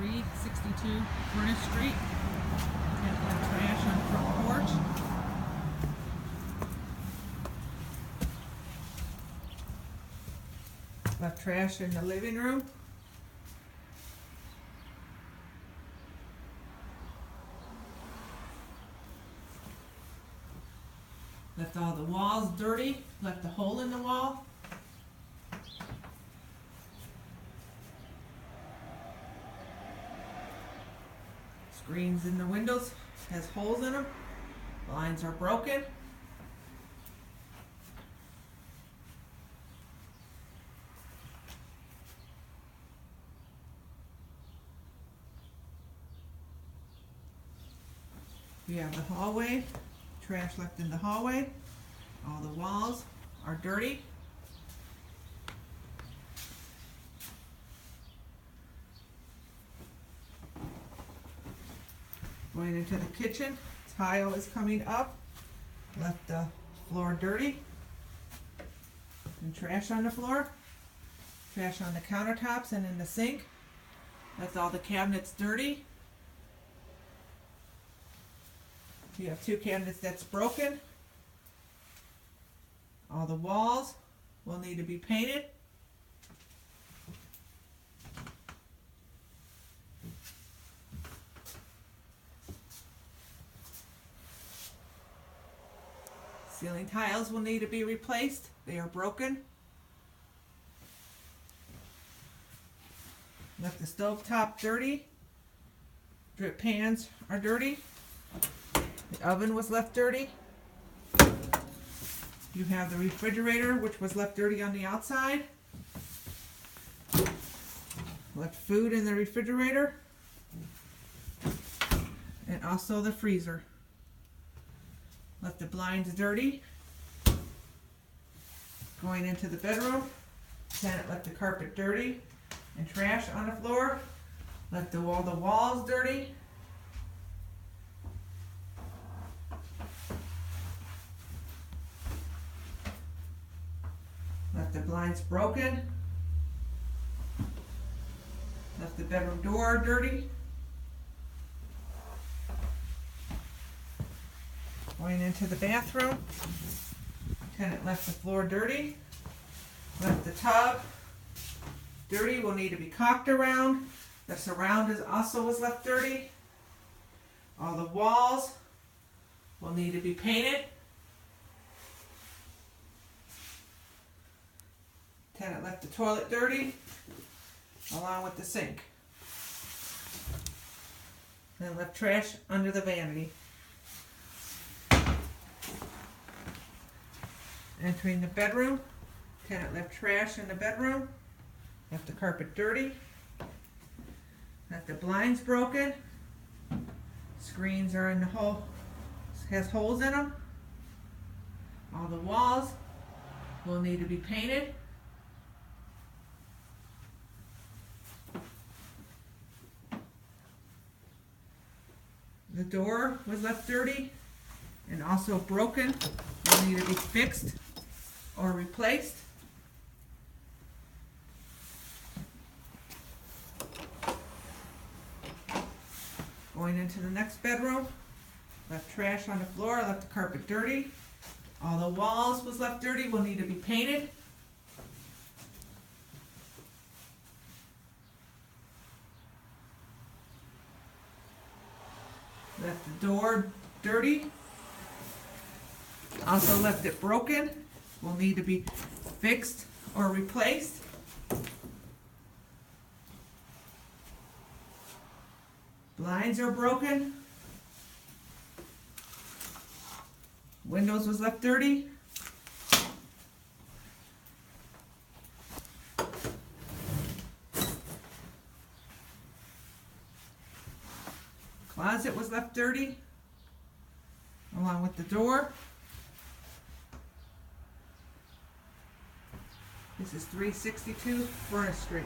362 Furnace Street. And the trash on the front porch. Left trash in the living room. Left all the walls dirty. Left a hole in the wall. Screens in the windows has holes in them. Blinds are broken. We have the hallway. Trash left in the hallway. All the walls are dirty. Going into the kitchen, tile is coming up. Left the floor dirty. And trash on the floor. Trash on the countertops and in the sink. Left all the cabinets dirty. You have two cabinets that's broken. All the walls will need to be painted. Ceiling tiles will need to be replaced. They are broken. Left the stovetop dirty. Drip pans are dirty. The oven was left dirty. You have the refrigerator, which was left dirty on the outside. Left food in the refrigerator. And also the freezer. Left the blinds dirty. Going into the bedroom. Tenant left the carpet dirty and trash on the floor. Left all the walls dirty. Left the blinds broken. Left the bedroom door dirty. Going into the bathroom. Tenant left the floor dirty. Left the tub dirty, will need to be caulked around. The surround is also was left dirty. All the walls will need to be painted. Tenant left the toilet dirty, along with the sink. Then left trash under the vanity. Entering the bedroom, tenant left trash in the bedroom, left the carpet dirty, left the blinds broken, screens are in the hole, has holes in them. All the walls will need to be painted. The door was left dirty and also broken, will need to be fixed or replaced. Going into the next bedroom, left trash on the floor, left the carpet dirty. All the walls was left dirty, will need to be painted. Left the door dirty. Also left it broken, will need to be fixed or replaced. Blinds are broken. Windows was left dirty. Closet was left dirty, along with the door. This is 362 Furnace Street.